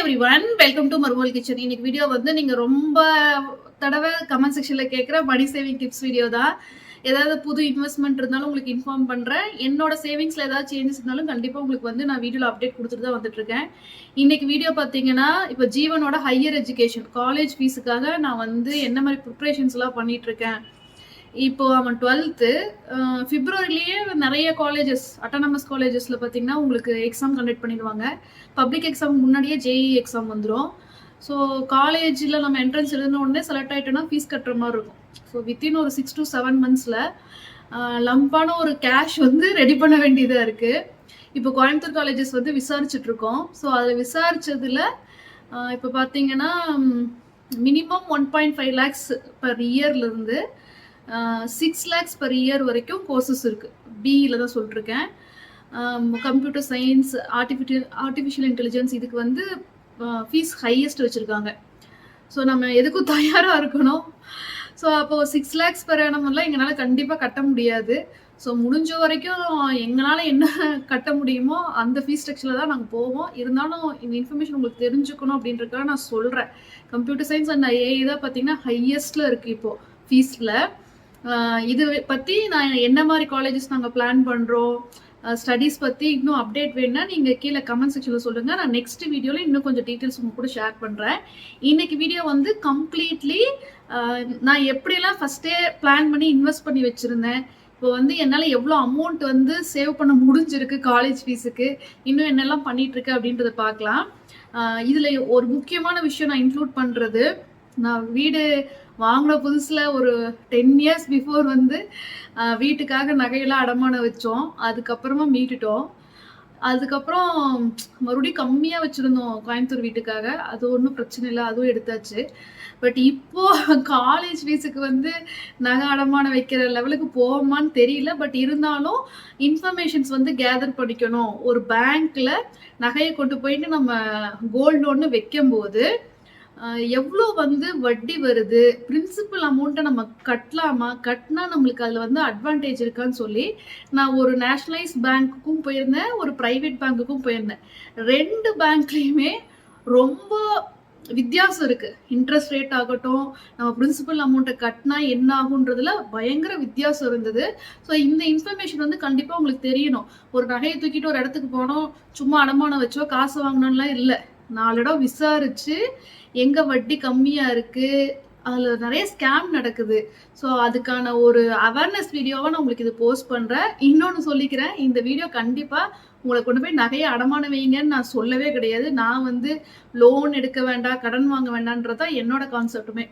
Everyone, welcome to மருமகள் kitchen. இன்னைக்கு video வந்து நீங்க ரொம்ப தடவை கமெண்ட் செக்ஷன்ல கேட்குற மணி சேவிங் டிப்ஸ் வீடியோ தான். ஏதாவது புது இன்வெஸ்ட்மெண்ட் இருந்தாலும் உங்களுக்கு இன்ஃபார்ம் பண்றேன். என்னோட சேவிங்ஸ்ல ஏதாவது சேஞ்சஸ் இருந்தாலும் கண்டிப்பா உங்களுக்கு வந்து நான் வீடியோல அப்டேட் கொடுத்துட்டு தான் வந்துட்டு இருக்கேன். இன்னைக்கு வீடியோ பார்த்தீங்கன்னா, இப்போ ஜீவனோட ஹையர் எஜுகேஷன் காலேஜ் ஃபீஸுக்காக நான் வந்து என்ன மாதிரி ப்ரிப்பரேஷன்ஸ் எல்லாம் பண்ணிட்டு இருக்கேன். இப்போ அவன் 12th பிப்ரவரிலேயே நிறைய காலேஜஸ் அட்டானமஸ் காலேஜஸ்ல பார்த்தீங்கன்னா உங்களுக்கு எக்ஸாம் கண்டக்ட் பண்ணிடுவாங்க. பப்ளிக் எக்ஸாம் முன்னாடியே ஜேஇ எக்ஸாம் வந்துடும். ஸோ காலேஜில் நம்ம என்ட்ரன்ஸ் எழுதின உடனே செலக்ட் ஆகிட்டோன்னா ஃபீஸ் கட்டுற மாதிரி இருக்கும். ஸோ வித்தின் ஒரு 6 to 7 monthsல லம்பான ஒரு கேஷ் வந்து ரெடி பண்ண வேண்டியதாக இருக்குது. இப்போ கோயம்புத்தூர் காலேஜஸ் வந்து விசாரிச்சுட்டு இருக்கோம். ஸோ அதில் விசாரிச்சதுல இப்போ பார்த்தீங்கன்னா minimum 1.5 lakhs per இயர்லேருந்து 6 lakhs per year வரைக்கும் கோர்சஸ் இருக்குது. பிஇல தான் சொல்லிட்டுருக்கேன். கம்ப்யூட்டர் சயின்ஸ், ஆர்டிஃபிஷியல் இன்டெலிஜென்ஸ் இதுக்கு வந்து ஃபீஸ் ஹையஸ்ட் வச்சுருக்காங்க. ஸோ நம்ம எதுக்கும் தயாராக இருக்கணும். ஸோ அப்போது 6 lakhs per annum எல்லாம் எங்களால் கண்டிப்பாக கட்ட முடியாது. ஸோ முடிஞ்ச வரைக்கும் எங்களால் என்ன கட்ட முடியுமோ அந்த ஃபீஸ் ஸ்ட்ரக்சரில் தான் நாங்கள் போவோம். இருந்தாலும் இந்த இன்ஃபர்மேஷன் உங்களுக்கு தெரிஞ்சுக்கணும் அப்படின்றதுக்காக நான் சொல்கிறேன். கம்ப்யூட்டர் சயின்ஸ் அண்ட் ஏஐ தான் பார்த்தீங்கன்னா ஹையஸ்ட்டில் இருக்குது இப்போது ஃபீஸில். இது பற்றி நான் என்ன மாதிரி காலேஜஸ் நாங்கள் பிளான் பண்ணுறோம், ஸ்டடீஸ் பற்றி இன்னும் அப்டேட் வேணுன்னா நீங்கள் கீழே கமெண்ட் செக்ஷனில் சொல்லுங்கள். நான் நெக்ஸ்ட் வீடியோவில் இன்னும் கொஞ்சம் டீட்டெயில்ஸ் உங்க கூட ஷேர் பண்ணுறேன். இன்னைக்கு வீடியோ வந்து கம்ப்ளீட்லி நான் எப்படியெல்லாம் ஃபஸ்ட்டே பிளான் பண்ணி இன்வெஸ்ட் பண்ணி வச்சுருந்தேன், இப்போ வந்து என்னால் எவ்வளோ அமௌண்ட் வந்து சேவ் பண்ண முடிஞ்சிருக்கு காலேஜ் ஃபீஸுக்கு, இன்னும் என்னெல்லாம் பண்ணிகிட்ருக்கு அப்படின்றத பார்க்கலாம். இதில் ஒரு முக்கியமான விஷயம் நான் இன்க்ளூட் பண்ணுறது, நான் வீடு வாங்கின புதுசில் ஒரு 10 years பிஃபோர் வந்து வீட்டுக்காக நகையெல்லாம் அடமானம் வச்சோம். அதுக்கப்புறமா மீட்டுட்டோம். அதுக்கப்புறம் மறுபடியும் கம்மியாக வச்சுருந்தோம் கோயம்புத்தூர் வீட்டுக்காக. அது ஒன்றும் பிரச்சனை இல்லை, அதுவும் எடுத்தாச்சு. பட் இப்போது காலேஜ் ஃபீஸுக்கு வந்து நகை அடமானம் வைக்கிற லெவலுக்கு போவோமான்னு தெரியல. பட் இருந்தாலும் இன்ஃபர்மேஷன்ஸ் வந்து கேதர் பண்ணிக்கணும். ஒரு பேங்க்கில் நகையை கொண்டு போயிட்டு நம்ம கோல்டு ஒன்று வைக்கும்போது எவ்வளோ வந்து வட்டி வருது, பிரின்சிபல் அமௌண்ட்டை நம்ம கட்டலாமா, கட்டினா நம்மளுக்கு அதில் வந்து அட்வான்டேஜ் இருக்கான்னு சொல்லி நான் ஒரு நேஷ்னலைஸ் பேங்க்குக்கும் போயிருந்தேன், ஒரு ப்ரைவேட் பேங்க்குக்கும் போயிருந்தேன். 2 பேங்க்லேயுமே ரொம்ப வித்தியாசம் இருக்குது. இன்ட்ரெஸ்ட் ரேட் ஆகட்டும், நம்ம பிரின்சிபல் அமௌண்ட்டை கட்டினா என்ன ஆகுன்றதுல பயங்கர வித்தியாசம் இருந்தது. ஸோ இந்த இன்ஃபர்மேஷன் வந்து கண்டிப்பாக உங்களுக்கு தெரியணும். ஒரு நகையை தூக்கிட்டு ஒரு இடத்துக்கு போனோம், சும்மா அடமானம் வச்சோ காசு வாங்கினோம்லாம் இல்லை. 4 இடம் விசாரிச்சு எங்கே வட்டி கம்மியாக இருக்குது, அதில் நிறைய ஸ்கேம் நடக்குது. ஸோ அதுக்கான ஒரு அவேர்னஸ் வீடியோவாக நான் உங்களுக்கு இது போஸ்ட் பண்ணுறேன். இன்னொன்று சொல்லிக்கிறேன், இந்த வீடியோ கண்டிப்பாக உங்களை கொண்டு போய் நகையை அடமானம் வைங்கன்னு நான் சொல்லவே கிடையாது. நான் வந்து லோன் எடுக்க வேண்டாம், கடன் வாங்க வேண்டான்றதான் என்னோட கான்செப்ட்டுமே.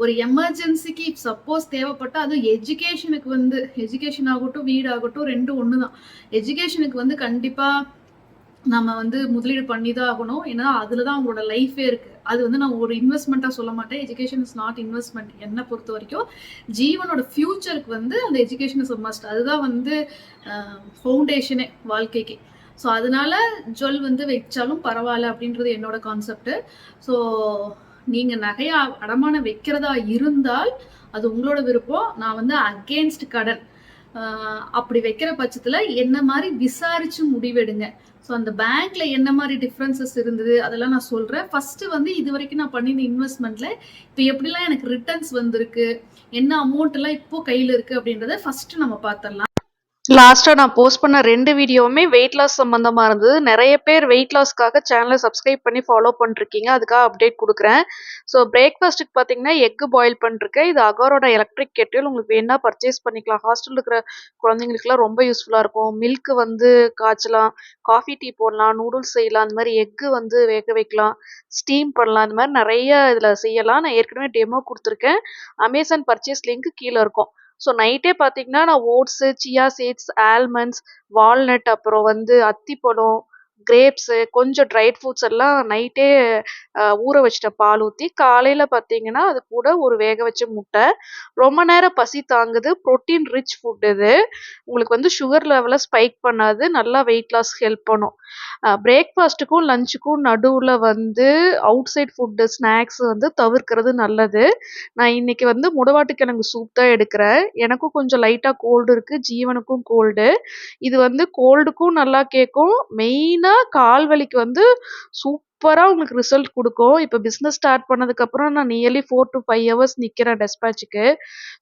ஒரு எமர்ஜென்சிக்கு சப்போஸ் தேவைப்பட்டால், அதுவும் எஜுகேஷனுக்கு வந்து எஜுகேஷன் ஆகட்டும் வீடு ஆகட்டும் ரெண்டும் ஒன்று தான். எஜுகேஷனுக்கு வந்து கண்டிப்பாக நம்ம வந்து முதலீடு பண்ணி தான் ஆகணும். ஏன்னா அதில் தான் அவங்களோட லைஃபே இருக்குது. அது வந்து நான் ஒரு இன்வெஸ்ட்மெண்ட்டாக சொல்ல மாட்டேன். Education is not investment. என்னை பொறுத்த வரைக்கும் ஜீவனோட ஃப்யூச்சருக்கு வந்து அந்த எஜுகேஷன் இஸ் மஸ்ட். அதுதான் வந்து ஃபவுண்டேஷனே வாழ்க்கைக்கு. ஸோ அதனால ஜுவல் வந்து வச்சாலும் பரவாயில்ல அப்படின்றது என்னோட கான்செப்ட்டு. ஸோ நீங்கள் நகையை அடமானம் வைக்கிறதா இருந்தால் அது உங்களோட விருப்பம். நான் வந்து அகெயின்ஸ்ட் கடன். அப்படி வைக்கிற பட்சத்தில் என்ன மாதிரி விசாரித்து முடிவெடுங்க. ஸோ அந்த பேங்க்ல என்ன மாதிரி டிஃப்ரென்சஸ் இருந்தது அதெல்லாம் நான் சொல்கிறேன். ஃபஸ்ட்டு வந்து இது வரைக்கும் நான் பண்ணியிருந்த இன்வெஸ்ட்மெண்ட்டில் இப்போ எப்படிலாம் எனக்கு ரிட்டர்ன்ஸ் வந்திருக்கு, என்ன அமௌண்ட்டெல்லாம் இப்போ கையில் இருக்குது அப்படின்றத ஃபஸ்ட்டு நம்ம பார்த்துடலாம். லாஸ்ட்டாக நான் போஸ்ட் பண்ண 2 வீடியோவுமே வெயிட் லாஸ் சம்மந்தமாக இருந்தது. நிறைய பேர் வெயிட் லாஸ்க்காக சேனலை சப்ஸ்கிரைப் பண்ணி ஃபாலோ பண்ணிருக்கீங்க. அதுக்காக அப்டேட் கொடுக்குறேன். ஸோ பிரேக்ஃபாஸ்ட்டுக்கு பார்த்தீங்கன்னா எக்கு பாயில் பண்ணிருக்கேன். இது அகரோட எலக்ட்ரிக் கெட்டில். உங்களுக்கு வேணா பர்ச்சேஸ் பண்ணிக்கலாம். ஹாஸ்டலில் இருக்கிற குழந்தைங்களுக்குலாம் ரொம்ப யூஸ்ஃபுல்லாக இருக்கும். மில்க்கு வந்து காய்ச்சலாம், காஃபி டீ போடலாம், நூடுல்ஸ் செய்யலாம், அந்த மாதிரி எக்கு வந்து வேக வைக்கலாம், ஸ்டீம் பண்ணலாம். இந்த மாதிரி நிறைய இதில் செய்யலாம். நான் ஏற்கனவே டெமோ கொடுத்துருக்கேன். அமேசான் பர்ச்சேஸ் லிங்க் கீழே இருக்கும். ஸோ நைட்டே பார்த்தீங்கன்னா நான் oats, chia seeds, almonds, walnut, அப்புறம் வந்து அத்திப்பழம், கிரேப்ஸு, கொஞ்சம் ட்ரைட் ஃப்ரூட்ஸ் எல்லாம் நைட்டே ஊற வச்சுட்டேன் பால் ஊற்றி. காலையில் பார்த்தீங்கன்னா அது கூட ஒரு வேக வச்ச முட்டை. ரொம்ப நேரம் பசி தாங்குது. ப்ரோட்டீன் ரிச் ஃபுட் இது. உங்களுக்கு வந்து சுகர் லெவலை ஸ்பைக் பண்ணாது, நல்லா வெயிட் லாஸ் ஹெல்ப் பண்ணும். பிரேக்ஃபாஸ்ட்டுக்கும் லஞ்சுக்கும் நடுவில் வந்து அவுட் சைட் ஃபுட்டு ஸ்நாக்ஸ் வந்து தவிர்க்கிறது நல்லது. நான் இன்னைக்கு வந்து முடவாட்டுக்கிழங்கு சூப் தான் எடுக்கிறேன். எனக்கும் கொஞ்சம் லைட்டாக கோல்டு இருக்குது, ஜீவனுக்கும் கோல்டு. இது வந்து கோல்டுக்கும் நல்லா கேட்கும். மெயினாக கால் வலிக்கு வந்து சூப்பராக சூப்பரா உங்களுக்கு ரிசல்ட் குடுக்கும். இப்ப பிசினஸ் ஸ்டார்ட் பண்ணதுக்கப்புறம் நான் நியர்லி 4 to 5 ஹவர்ஸ் நிக்கிறேன் டெஸ்பாட்ச்க்கு.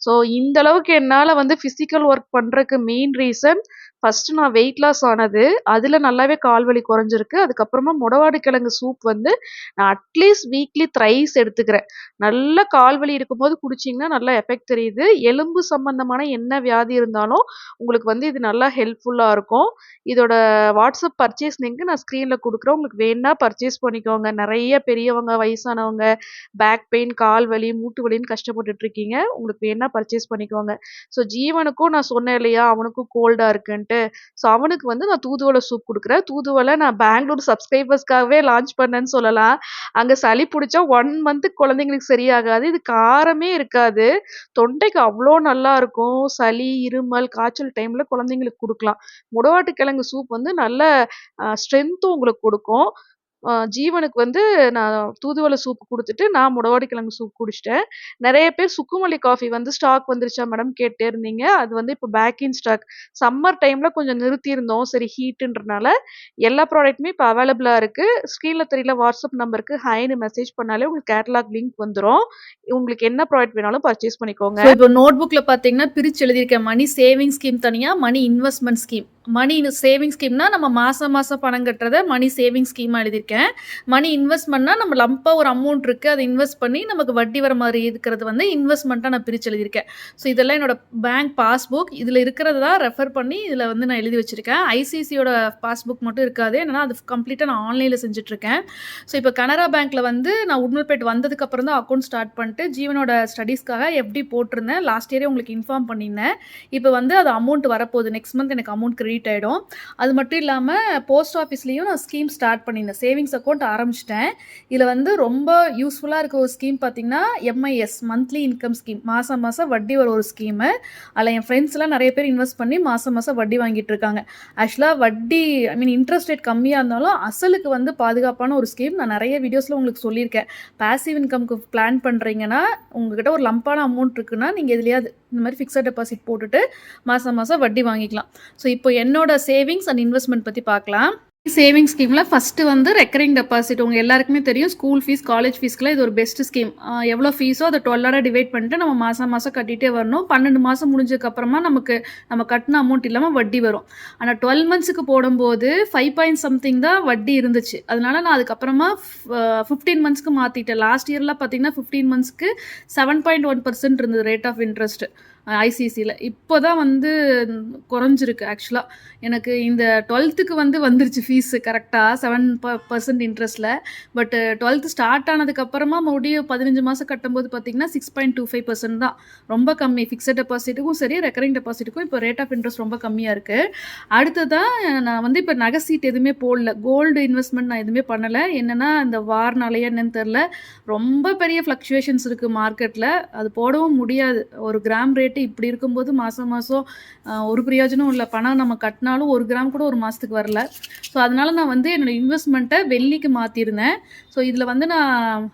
ஸோ இந்த அளவுக்கு என்னால வந்து பிசிக்கல் ஒர்க் பண்றதுக்கு மெயின் ரீசன் ஃபர்ஸ்ட்டு நான் வெயிட் லாஸ் ஆனது. அதுல நல்லாவே கால் வலி குறைஞ்சிருக்கு. அதுக்கப்புறமா முடவாடு கிழங்கு சூப் வந்து நான் அட்லீஸ்ட் வீக்லி த்ரைஸ் எடுத்துக்கிறேன். நல்லா கால் வலி இருக்கும்போது குடிச்சீங்கன்னா நல்லா எஃபெக்ட் தெரியுது. எலும்பு சம்பந்தமான என்ன வியாதி இருந்தாலும் உங்களுக்கு வந்து இது நல்லா ஹெல்ப்ஃபுல்லா இருக்கும். இதோட வாட்ஸ்அப் பர்ச்சேஸ் லிங்க் நான் ஸ்க்ரீன்ல குடுக்குறேன். உங்களுக்கு வேணுனா பர்ச்சேஸ் பண்ணிக்கோங்க. நெறைய பெரியவங்க, வயசானவங்க, பேக் பெயின், கால் வலி, மூட்டு வலின்னு கஷ்டப்பட்டுட்டு இருக்கீங்க. உங்களுக்கு வேணுனா பர்ச்சேஸ் பண்ணிக்கோங்க. ஸோ ஜீவனுக்கும் நான் சொன்னேன் இல்லையா? அவனுக்கும் கோல்டா இருக்குன்ட்டு. ஸோ அவனுக்கு வந்து நான் தூதுவளை சூப் குடுக்குறேன். தூதுவளை நான் பெங்களூர் சப்ஸ்கிரைபர்ஸ்க்காகவே லான்ச் பண்ணேன்னு சொல்லலாம். அங்க சளி புடிச்சா 1 மந்த்துக்கு குழந்தைங்களுக்கு சரியாகாது. இது காரமே இருக்காது. தொண்டைக்கு அவ்ளோ நல்லா இருக்கும். சளி, இருமல், காய்ச்சல் டைம்ல குழந்தைங்களுக்கு குடுக்கலாம். முடவாட்டு கிழங்கு சூப் வந்து நல்ல ஸ்ட்ரென்த்தும் உங்களுக்கு குடுக்கும். ஜீவனுக்கு வந்து நான் தூதுவளை சூப் குடுத்துட்டு, நான் முடவாடு கிழங்கு சூப் குடிச்சுட்டேன். நெறைய பேர் சுக்குமல்லி காஃபி வந்து ஸ்டாக் வந்துருச்சா மேடம் கேட்டே இருந்தீங்க. அது வந்து இப்போ பேக் இன் ஸ்டாக். சம்மர் டைம்ல கொஞ்சம் நிறுத்தியிருந்தோம். சரி ஹீட்டுன்றனால எல்லா ப்ராடக்ட்டுமே இப்போ அவைலபிளா இருக்கு. ஸ்க்ரீன்ல தெரியல வாட்ஸ்அப் நம்பருக்கு ஹாய்ன்னு மெசேஜ் பண்ணாலே உங்களுக்கு கேட்டலாக் லிங்க் வந்துரும். உங்களுக்கு என்ன ப்ராடக்ட் வேணாலும் பர்ச்சேஸ் பண்ணிக்கோங்க. ஸோ இப்போ நோட் புக்கில் பார்த்தீங்கன்னா பிரித்து எழுதியிருக்கேன். மணி சேவிங் ஸ்கீம் தனியாக, money investment scheme. Money saving ஸ்கீம்னா நம்ம மாதம் மாதம் பணம் கட்டுறத மணி சேவிங் ஸ்கீமாக எழுதியிருக்கேன். மணி இன்வெஸ்ட்மெண்ட்னா நம்ம லம்பாக ஒரு அமௌண்ட் இருக்குது, அதை இன்வெஸ்ட் பண்ணி நமக்கு வட்டி வர மாதிரி இருக்கிறது வந்து இன்வெஸ்ட்மெண்ட்டாக நான் பிரித்து எழுதியிருக்கேன். ஸோ இதெல்லாம் என்னோட பேங்க் பாஸ்புக். இதில் இருக்கிறது தான் ரெஃபர் பண்ணி இதில் வந்து நான் எழுதி வச்சுருக்கேன். ஐசிசியோட பாஸ்புக் மட்டும் இருக்காது. என்னன்னா அது கம்ப்ளீட்டாக நான் ஆன்லைனில் செஞ்சுட்ருக்கேன். ஸோ இப்போ கனரா பேங்க்கில் வந்து நான் உடுமல்பேட் வந்ததுக்கப்புறம் தான் அக்கௌண்ட் ஸ்டார்ட் பண்ணிட்டு ஜீவனோட ஸ்டடீஸ்க்காக எஃப்டி போட்டிருந்தேன். லாஸ்ட் இயரே உங்களுக்கு இன்ஃபார்ம் பண்ணியிருந்தேன். இப்போ வந்து அது அமௌண்ட் வரப்போகுது. நெக்ஸ்ட் மந்த் எனக்கு அமௌண்ட் கிரெடிட் ஆகிடும். அது மட்டும் இல்லாமல் போஸ்ட் ஆஃபீஸ்லேயும் நான் ஸ்கீம் ஸ்டார்ட் பண்ணியிருந்தேன். சேவிங்ஸ் அக்கௌண்ட் ஆரம்பிச்சிட்டேன். இதில் வந்து ரொம்ப யூஸ்ஃபுல்லாக இருக்க ஒரு ஸ்கீம் பார்த்தீங்கன்னா எம்ஐஎஸ், மந்த்லி இன்கம் ஸ்கீம். மாதம் மாதம் வட்டி வர ஒரு ஸ்கீமு. அதில் என் ஃப்ரெண்ட்ஸ்லாம் நிறைய பேர் இன்வெஸ்ட் பண்ணி மாதம் மாதம் வட்டி வாங்கிட்டு இருக்காங்க. ஆக்சுவலாக வட்டி இன்ட்ரெஸ்ட் ரேட் கம்மியாக இருந்தாலும் அசலுக்கு வந்து பாதுகாப்பான ஒரு ஸ்கீம். நான் நிறைய வீடியோஸில் உங்களுக்கு சொல்லியிருக்கேன். பாசிவ் இன்கம்க்கு பிளான் பண்ணுறீங்கன்னா உங்ககிட்ட ஒரு லம்பான அமௌண்ட் இருக்குன்னா நீங்கள் எதுலையாவது இந்த மாதிரி ஃபிக்ஸட் டெபாசிட் போட்டுட்டு மாதம் மாதம் வட்டி வாங்கிக்கலாம். ஸோ இப்போ என்னோட சேவிங்ஸ் அண்ட் இன்வெஸ்ட்மெண்ட் பற்றி பார்க்கலாம். சேவிங் ஸ்கீமில் ஃபஸ்ட்டு வந்து ரெக்கரிங் டெபாசிட். உங்கள் எல்லாருக்குமே தெரியும், ஸ்கூல் ஃபீஸ், காலேஜ் ஃபீஸ்க்குலாம் இது ஒரு பெஸ்ட் ஸ்கீம். எவ்வளோ ஃபீஸோ அதை 12ஆக டிவைட் பண்ணிட்டு நம்ம மாதம் மாதம் கட்டிகிட்டே வரணும். 12 மாதம் முடிஞ்சதுக்கப்புறமா நமக்கு நம்ம கட்டின அமௌண்ட் இல்லாமல் வட்டி வரும். ஆனால் 12 மந்த்ஸுக்கு போடும்போது 5 something தான் வட்டி இருந்துச்சு. அதனால நான் அதுக்கப்புறமா 15 மந்த்ஸ்க்கு மாற்றிட்டேன். லாஸ்ட் இயர்லாம் பார்த்தீங்கன்னா 15 மந்த்ஸ்க்கு 7.1% இருந்தது ரேட் ஆஃப் இன்ட்ரெஸ்ட் ஐசிசியில். இப்போ தான் வந்து குறைஞ்சிருக்கு. ஆக்சுவலாக எனக்கு இந்த 12th வந்து வந்துருச்சு ஃபீஸு கரெக்டாக 7% இன்ட்ரெஸ்ட்டில். பட் 12th ஸ்டார்ட் ஆனதுக்கப்புறமா மறுபடியும் 15 மாதம் கட்டும்போது பார்த்திங்கன்னா 6.25% தான். ரொம்ப கம்மி. ஃபிக்ஸட் டெபாசிட்டுக்கும் சரி, ரெக்கரிங் டெபாசிட்டுக்கும் இப்போ ரேட் ஆஃப் இன்ட்ரெஸ்ட் ரொம்ப கம்மியாக இருக்குது. அடுத்ததாக நான் வந்து இப்போ நகை சீட் எதுவுமே போடல. கோல்டு இன்வெஸ்ட்மெண்ட் நான் எதுவுமே பண்ணலை. என்னென்னா இந்த வார்னாலேயே என்னன்னு தெரில, ரொம்ப பெரிய ஃப்ளக்சுவேஷன்ஸ் இருக்குது மார்க்கெட்டில். அது போடவும் முடியாது. ஒரு கிராம் ரேட் இப்படி இருக்கும்போது மாதம் மாதம் ஒரு பிரயோஜனம் இல்லை. பணம் நம்ம கட்டினாலும் 1 கிராம் கூட ஒரு மாதத்துக்கு வரல. ஸோ அதனால் நான் வந்து என்னோடய இன்வெஸ்ட்மெண்ட்டை வெள்ளிக்கு மாற்றிருந்தேன். ஸோ இதில் வந்து நான்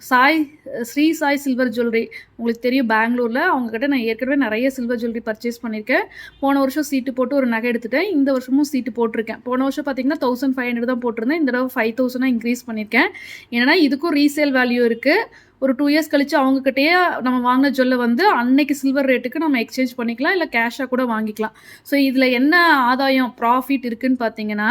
ஸ்ரீ சாய் சில்வர் ஜுவல்லரி, உங்களுக்கு தெரியும் பெங்களூரில், அவங்கக்கிட்ட நான் ஏற்கனவே நிறைய சில்வர் ஜுவல்லரி பர்ச்சேஸ் பண்ணியிருக்கேன். போன வருஷம் சீட்டு போட்டு ஒரு நகை எடுத்துட்டேன். இந்த வருஷமும் சீட்டு போட்டிருக்கேன். போன வருஷம் பார்த்திங்கன்னா 1500 தான் போட்டிருந்தேன். இந்த தடவை 5000 இன்க்ரீஸ் பண்ணியிருக்கேன். ஏன்னா இதுக்கும் ரீசேல் வேல்யூ இருக்குது. ஒரு 2 இயர்ஸ் கழிச்சு அவங்கக்கிட்டேயே நம்ம வாங்கின ஜுவல்லை வந்து அன்னைக்கு சில்வர் ரேட்டுக்கு நம்ம எக்ஸ்சேஞ்ச் பண்ணிக்கலாம், இல்லை கேஷாக கூட வாங்கிக்கலாம். ஸோ இதில் என்ன ஆதாயம் ப்ராஃபிட் இருக்குதுன்னு பார்த்தீங்கன்னா,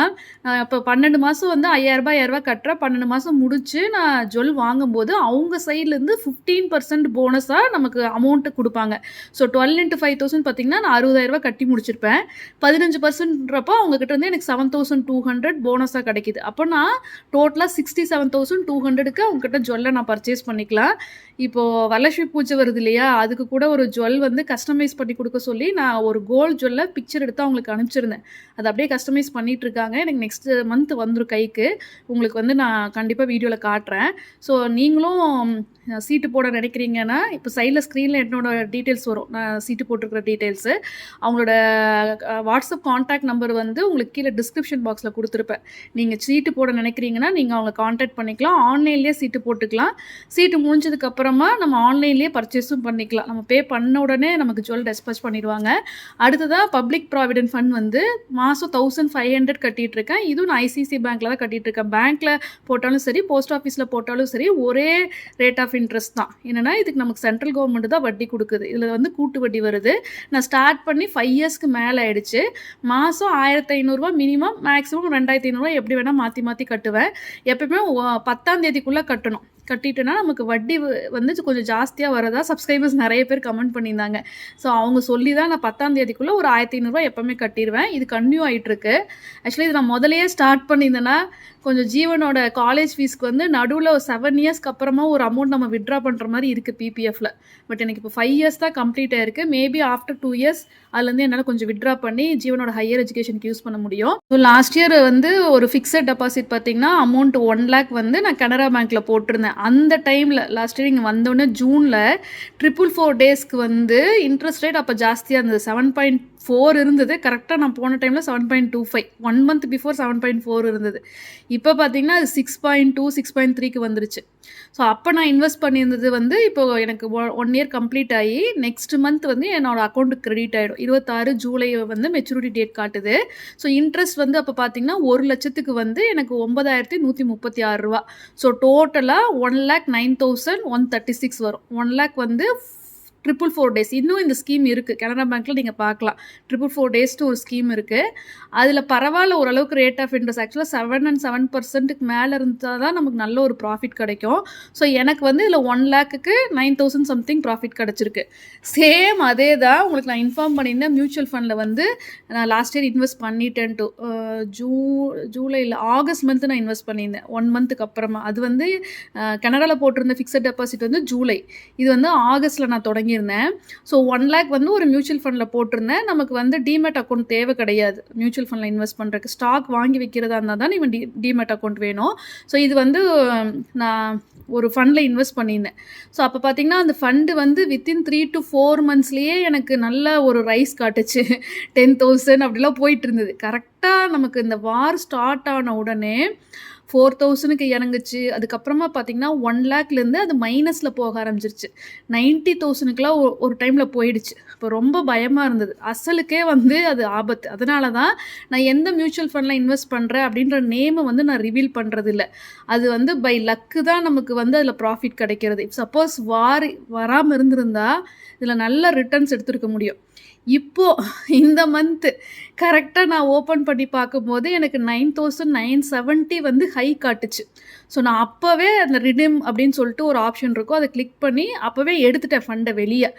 இப்போ 12 மாதம் வந்து 5000 கட்டுறேன். 12 மாதம் முடிச்சு நான் ஜுவல் வாங்கும்போது அவங்க சைட்லேருந்து 15% போனஸாக நமக்கு அமௌண்ட்டு கொடுப்பாங்க. ஸோ 12 into 5000 பார்த்தீங்கன்னா நான் 60000 கட்டி முடிச்சிருப்பேன். 15%ன்றப்போ அவங்கக்கிட்ட வந்து எனக்கு 7200 போனஸாக கிடைக்கிது. அப்போ நான் டோட்டலாக 67200க்கு அவங்கக்கிட்ட ஜுவல்லை நான் பர்ச்சேஸ் பண்ணிக்கலாம். இப்போது வரலட்சுமி பூஜை வருது இல்லையா, அதுக்கு கூட ஒரு ஜுவல் வந்து கஸ்டமைஸ் பண்ணி கொடுக்க சொல்லி நான் ஒரு கோல்டு ஜுவல்லை பிக்சர் எடுத்து அவங்களுக்கு அனுப்பிச்சிருந்தேன். அது அப்படியே கஸ்டமைஸ் பண்ணிகிட்ருக்காங்க. எனக்கு நெக்ஸ்ட் மந்த் வந்துடும் கைக்கு. உங்களுக்கு வந்து நான் கண்டிப்பாக வீடியோவில் காட்டுறேன். ஸோ நீங்களும் சீட்டு போட நினைக்கிறீங்கன்னா இப்போ சைடில் ஸ்க்ரீனில் என்னோடய டீட்டெயில்ஸ் வரும். நான் சீட்டு போட்டிருக்கிற டீட்டெயில்ஸு, அவங்களோட வாட்ஸ்அப் கான்டாக்ட் நம்பர் வந்து உங்களுக்கு கீழே டிஸ்கிரிப்ஷன் பாக்ஸில் கொடுத்துருப்பேன். நீங்கள் சீட்டு போட நினைக்கிறீங்கன்னா நீங்கள் அவங்களை கான்டாக்ட் பண்ணிக்கலாம். ஆன்லைன்லேயே சீட்டு போட்டுக்கலாம். சீட்டு முடிஞ்சதுக்கப்புறமா நம்ம ஆன்லைன்லேயே பர்ச்சேஸும் பண்ணிக்கலாம். நம்ம பே பண்ண உடனே நமக்கு ஜுவல் டிஸ்பேச் பண்ணிடுவாங்க. அடுத்ததாக பப்ளிக் ப்ராவிடென்ட் ஃபண்ட் வந்து மாதம் 1500 கட்டிகிட்ருக்கேன். இதுவும் நான் ஐசிஐசிஐ பேங்க்கில் தான் கட்டிகிட்ருக்கேன். பேங்க்கில் போட்டாலும் சரி, போஸ்ட் ஆஃபீஸில் போட்டாலும் சரி, ஒரே ரேட் ஆஃப் இன்ட்ரெஸ்ட் தான். என்னென்னா இதுக்கு நமக்கு சென்ட்ரல் கவர்மெண்ட் தான் வட்டி கொடுக்குது. இதில் வந்து கூட்டு வட்டி வருது. நான் ஸ்டார்ட் பண்ணி 5 இயர்ஸ்க்கு மேலே ஆயிடுச்சு. மாதம் 1500 மினிமம், மேக்ஸிமம் 2500 எப்படி வேணால் மாற்றி மாற்றி கட்டுவேன். எப்பயுமே 10ஆம் தேதிக்குள்ளே கட்டணும். கட்டிட்டோன்னா நமக்கு வட்டி வந்து கொஞ்சம் ஜாஸ்தியாக வரதா சப்ஸ்கிரைபர்ஸ் நிறைய பேர் கமெண்ட் பண்ணியிருந்தாங்க. ஸோ அவங்க சொல்லி தான் நான் 10ஆம் தேதிக்குள்ளே ஒரு 1500 எப்போவுமே கட்டிடுவேன். இது கன்டினியூ ஆகிட்டுருக்கு. ஆக்சுவலி இது நான் முதலையே ஸ்டார்ட் பண்ணியிருந்தேன்னா கொஞ்சம் ஜீவனோட காலேஜ் ஃபீஸ்க்கு வந்து நடுவில் ஒரு 7 இயர்ஸ்க்கு அப்புறமா ஒரு அமௌண்ட் நம்ம விட்ரா பண்ணுற மாதிரி இருக்குது பிபிஎஃப்ல. பட் எனக்கு இப்போ 5 இயர்ஸ் தான் கம்ப்ளீட் ஆயிருக்கு. மேபி ஆஃப்டர் 2 இயர்ஸ் அதுலேருந்து என்னால் கொஞ்சம் விட்ரா பண்ணி ஜீவனோட ஹையர் எஜுகேஷனுக்கு யூஸ் பண்ண முடியும். ஸோ லாஸ்ட் இயர் வந்து ஒரு ஃபிக்ஸட் டெபாசிட் பார்த்தீங்கன்னா அமௌண்ட் 1 lakh வந்து நான் கனரா பேங்க்கில் போட்டிருந்தேன். அந்த டைமில் லாஸ்ட் இயர் இங்கே வந்தோடனே ஜூனில் 444 டேஸ்க்கு வந்து இன்ட்ரெஸ்ட் ரேட் அப்போ ஜாஸ்தியாக இருந்தது. 7.4 இருந்தது. கரெக்டாக நான் போன டைமில் 7.25, 1 month பிஃபோர் 7.4 இருந்தது. இப்போ பார்த்தீங்கன்னா அது 6.2, 6.3க்கு வந்துருச்சு. ஸோ அப்போ நான் இன்வெஸ்ட் பண்ணியிருந்தது வந்து இப்போ எனக்கு 1 year கம்ப்ளீட் ஆகி நெக்ஸ்ட் மந்த் வந்து என்னோட அக்கௌண்ட்டுக்கு கிரெடிட் ஆகிடும். 26 ஜூலை வந்து மெச்சூரிட்டி டேட் காட்டுது. ஸோ இன்ட்ரெஸ்ட் வந்து அப்போ பார்த்தீங்கன்னா 1 லட்சத்துக்கு வந்து எனக்கு 9136 ரூபா. ஸோ டோட்டலாக 1,09,136 வரும். 1 lakh வந்து 444 டேஸ். இன்னும் இந்த ஸ்கீம் இருக்குது. கனரா பேங்க்கில் நீங்கள் பார்க்கலாம். 444 டேஸ்ட்டு ஒரு ஸ்கீம் இருக்குது. அதில் பரவாயில்ல, ஓரளவுக்கு ரேட் ஆஃப் இன்ட்ரெஸ்ட் ஆக்சுவலாக 7 and 7% மேலே இருந்தால் தான் நமக்கு நல்ல ஒரு ப்ராஃபிட் கிடைக்கும். ஸோ எனக்கு வந்து இதில் 1 lakhக்கு 9000 சம்திங் ப்ராஃபிட் கிடச்சிருக்கு. சேம் அதே தான் உங்களுக்கு நான் இன்ஃபார்ம் பண்ணியிருந்தேன். மியூச்சுவல் ஃபண்டில் வந்து நான் லாஸ்ட் இயர் இன்வெஸ்ட் பண்ணிட்டேன். ஜூலையில் ஆகஸ்ட் மந்த்து நான் இன்வெஸ்ட் பண்ணியிருந்தேன் 1 monthக்கு அப்புறமா. அது வந்து கனடாவில் போட்டிருந்த ஃபிக்ஸட் டெபாசிட் வந்து ஜூலை, இது வந்து ஆகஸ்ட்டில் நான் தொடங்கியிருந்தேன். ஸோ 1 lakh வந்து ஒரு மியூச்சுவல் ஃபண்டில் போட்டிருந்தேன். நமக்கு வந்து டிமேட் அக்கௌண்ட் தேவை கிடையாது. மியூச்சுவல் ஃபண்டில் இன்வெஸ்ட் பண்ணுறதுக்கு ஸ்டாக் வாங்கி வைக்கிறதா இருந்தால் தான் இவன் டிமேட் அக்கௌண்ட் வேணும். ஸோ இது வந்து நான் ஒரு ஃபண்டில் இன்வெஸ்ட் பண்ணியிருந்தேன். ஸோ அப்போ பார்த்தீங்கன்னா அந்த ஃபண்டு வந்து வித்தின் 3 to 4 monthsலேயே எனக்கு நல்ல ஒரு ரைஸ் காட்டுச்சு. 10,000 அப்படிலாம் போயிட்டு இருந்தது. கரெக்டாக நமக்கு இந்த வார் ஸ்டார்ட் ஆன உடனே 4,000க்கு இறங்குச்சு. அதுக்கப்புறமா பார்த்தீங்கன்னா 1 lakhலேருந்து அது மைனஸில் போக ஆரம்பிச்சிருச்சு. 90,000க்குலாம் ஒரு டைமில் போயிடுச்சு. இப்போ ரொம்ப பயமாக இருந்தது. அசலுக்கே வந்து அது ஆபத்து. அதனால தான் நான் எந்த மியூச்சுவல் ஃபண்டில் இன்வெஸ்ட் பண்ணுறேன் அப்படின்ற நேமை வந்து நான் ரிவீல் பண்ணுறதில்ல. அது வந்து பை லக்கு தான் நமக்கு வந்து அதில் ப்ராஃபிட் கிடைக்கிறது. சப்போஸ் வார் வராமல் இருந்திருந்தா இதில் நல்ல ரிட்டர்ன்ஸ் எடுத்துருக்க முடியும். இப்போது இந்த மந்த்து கரெக்டாக நான் ஓப்பன் பண்ணி பார்க்கும்போது எனக்கு 9,970 வந்து ஹை காட்டுச்சு. ஸோ நான் அப்போவே அந்த ரிடீம் அப்படின்னு சொல்லிட்டு ஒரு ஆப்ஷன் இருக்கும். அதை கிளிக் பண்ணி அப்போவே எடுத்துட்டேன் ஃபண்டை வெளியே.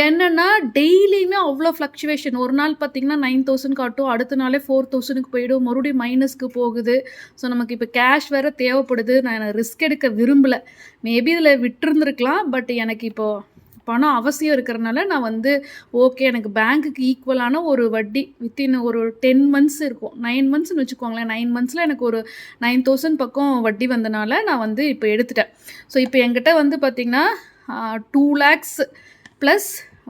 என்னென்னா டெய்லியுமே அவ்வளோ ஃப்ளக்சுவேஷன். ஒரு நாள் பார்த்திங்கன்னா 9,000 காட்டும், அடுத்த நாளே 4,000க்கு போயிடும், மறுபடியும் மைனஸ்க்கு போகுது. ஸோ நமக்கு இப்போ கேஷ் வேறு தேவைப்படுது. நான் ரிஸ்க் எடுக்க விரும்பலை. மேபி இதில் விட்டுருந்துருக்கலாம். பட் எனக்கு இப்போது பணம் அவசியம் இருக்கிறனால நான் வந்து ஓகே, எனக்கு பேங்க்குக்கு ஈக்குவலான ஒரு வட்டி வித்தின் ஒரு 10 months இருக்கும். 9 monthsன்னு வச்சுக்கோங்களேன். 9 monthsல எனக்கு ஒரு 9,000 பக்கம் வட்டி வந்தனால நான் வந்து இப்போ எடுத்துட்டேன். ஸோ இப்போ என்கிட்ட வந்து பார்த்திங்கன்னா 2 lakhs ப்ளஸ்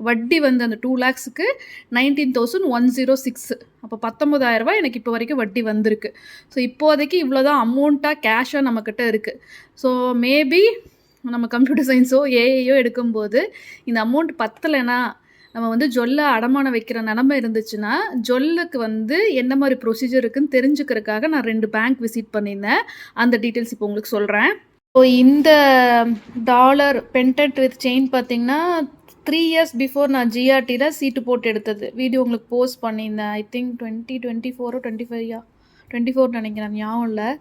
வட்டி வந்து அந்த 2 lakhsக்கு 19,106. அப்போ 19,000 ரூபாய் எனக்கு இப்போ வரைக்கும் வட்டி வந்திருக்கு. ஸோ இப்போதைக்கு இவ்வளோ தான் அமௌண்ட்டாக கேஷாக நம்மக்கிட்ட இருக்குது. ஸோ மேபி நம்ம கம்ப்யூட்டர் சயின்ஸோ ஏஐயோ எடுக்கும்போது இந்த அமௌண்ட் பத்தலைன்னா நம்ம வந்து ஜொல்லை அடமானம் வைக்கிற நிலமை இருந்துச்சுன்னா ஜொல்லுக்கு வந்து என்ன மாதிரி ப்ரொசீஜர் இருக்குன்னு தெரிஞ்சுக்கிறதுக்காக நான் 2 பேங்க் விசிட் பண்ணியிருந்தேன். அந்த டீட்டெயில்ஸ் இப்போ உங்களுக்கு சொல்கிறேன். ஸோ இந்த டாலர் பென்டென்ட் வித் செயின் பார்த்திங்கன்னா 3 years பிஃபோர் நான் ஜிஆர்டியில் சீட்டு போட்டு எடுத்தது. வீடியோ உங்களுக்கு போஸ்ட் பண்ணியிருந்தேன். ஐ திங்க் 2024 or 25 நினைக்கிறேன், ஞாபகம் இல்லை.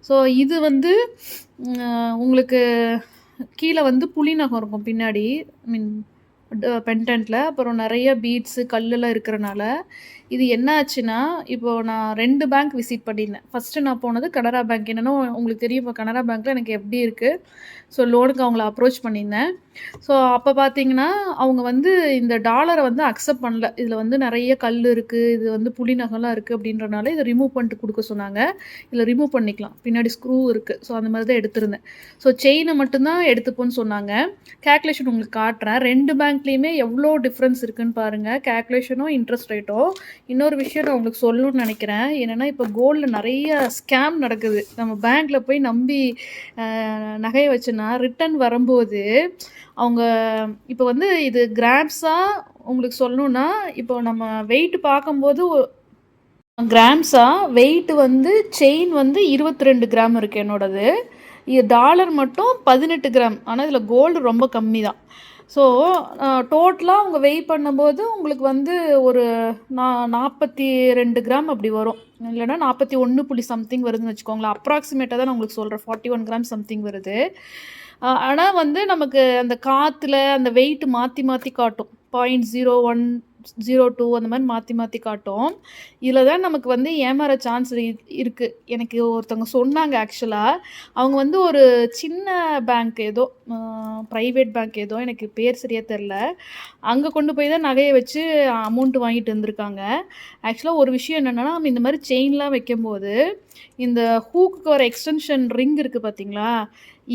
ஸோ இது வந்து உங்களுக்கு கீழே வந்து புலி நகம் இருக்கும் பின்னாடி, பென்டென்ட்டில். அப்புறம் நிறைய பீட்ஸு கல்லெல்லாம் இருக்கிறனால இது என்ன ஆச்சுன்னா, இப்போது நான் 2 பேங்க் விசிட் பண்ணியிருந்தேன். ஃபஸ்ட்டு நான் போனது கனரா பேங்க். என்னென்னா உங்களுக்கு தெரியும், இப்போ கனரா பேங்க்கில் எனக்கு எப்படி இருக்குது. ஸோ லோனுக்கு அவங்கள அப்ரோச் பண்ணியிருந்தேன். ஸோ அப்போ பார்த்தீங்கன்னா, அவங்க வந்து இந்த டாலர வந்து அக்செப்ட் பண்ணல. இதில வந்து நெறைய கல் இருக்கு. இது வந்து புலி நகம்லாம் இருக்கு அப்படின்றனால இத ரிமூவ் பண்ணிட்டு குடுக்க சொன்னாங்க. இதில ரிமூவ் பண்ணிக்கலாம். பின்னாடி ஸ்க்ரூ இருக்கு. ஸோ அந்த மாரி தான் எடுத்திருந்தேன். ஸோ செயின மட்டும் தான் எடுத்துப்போன்னு சொன்னாங்க. கால்குலேஷன் உங்களுக்கு காட்டுறேன். 2 பேங்க்லயுமே எவ்வளோ டிஃபரன்ஸ் இருக்குன்னு பாருங்க. கால்குலேஷனும், இன்ட்ரெஸ்ட் ரேட்டும். இன்னொரு விஷயம் நான் உங்களுக்கு சொல்லணும்னு நெனைக்கிறேன். என்னன்னா, இப்போ கோல்ட்ல நெறைய ஸ்கேம் நடக்குது. நம்ம பேங்க்ல போய் நம்பி நகைய வச்சோன்னா, ரிட்டர்ன் வரும்போது அவங்க இப்போ வந்து இது கிராம்ஸா உங்களுக்கு சொல்லணும்னா, இப்போ நம்ம வெயிட் பார்க்கும்போது கிராம்ஸா வெயிட் வந்து செயின் வந்து 22 கிராம் இருக்கு என்னோடது. டாலர் மட்டும் 18 கிராம். ஆனா இதில கோல்டு ரொம்ப கம்மி தான். ஸோ டோட்டலா அவங்க வெயிட் பண்ணும்போது உங்களுக்கு வந்து ஒரு 42 கிராம் அப்படி வரும். இல்லன்னா 41 புள்ளி சம்திங் வருதுன்னு வச்சுக்கோங்களேன். அப்ராக்ஸிமேட்டா தான் நான் உங்களுக்கு சொல்றேன். 41 கிராம் சம்திங் வருது. ஆனா வந்து நமக்கு அந்த காத்துல அந்த வெயிட் மாத்தி மாத்தி காட்டும். 0.01, 02 அந்த மாரி மாத்தி மாத்தி காட்டும். இதில தான் நமக்கு வந்து ஏமாற சான்ஸ் இருக்கு. எனக்கு ஒருத்தவங்க சொன்னாங்க ஆக்சுவலா. அவங்க வந்து ஒரு சின்ன பேங்க் ஏதோ பிரைவேட் பேங்க் ஏதோ எனக்கு பேர் சரியா தெரியல. அங்க கொண்டு போய் தான் நகைய வச்சு அமௌண்ட் வாங்கிட்டு வந்திருக்காங்க. ஆக்சுவலா ஒரு விஷயம் என்னன்னா, நம்ம இந்த மாரி செயின்லாம் வைக்கும்போது, இந்த ஹூக்குக்கு வர எக்ஸ்டென்ஷன் ரிங் இருக்கு பார்த்தீங்களா?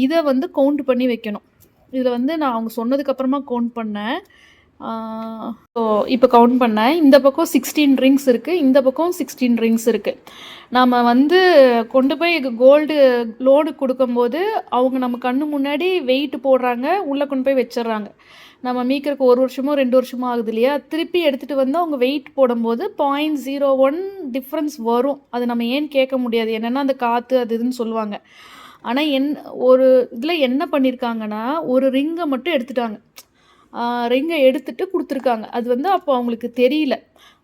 இத வந்து கவுண்ட் பண்ணி வைக்கணும். இதில வந்து நான் அவங்க சொன்னதுக்கு அப்புறமா கவுண்ட் பண்ணேன். ஸோ இப்போ கவுண்ட் பண்ணேன். இந்த பக்கம் 16 ரிங்ஸ் இருக்கு. இந்த பக்கம் 16 ரிங்ஸ் இருக்கு. நாம வந்து கொண்டு போய் கோல்டு லோனுக்கு குடுக்கும்போது, அவங்க நம்ம கண்ணு முன்னாடி வெயிட் போடுறாங்க. உள்ள கொண்டு போய் வச்சுர்றாங்க. நம்ம மீட்கறக்கு 1 வருஷமோ, 2 வருஷமோ ஆகுது இல்லையா? திருப்பி எடுத்துட்டு வந்து அவங்க வெயிட் போடும்போது 0.01 டிஃபரன்ஸ் வரும். அது நம்ம ஏன்னு கேட்க முடியாது. என்னன்னா, அந்த காத்து அது இதுன்னு சொல்லுவாங்க. ஆனா ஒரு இதில என்ன பண்ணியிருக்காங்கன்னா, ஒரு ரிங்க மட்டும் எடுத்துட்டாங்க. ரிங்க எடுத்துட்டு குடுத்துருக்காங்க. அது வந்து அப்போ அவங்களுக்கு தெரியல.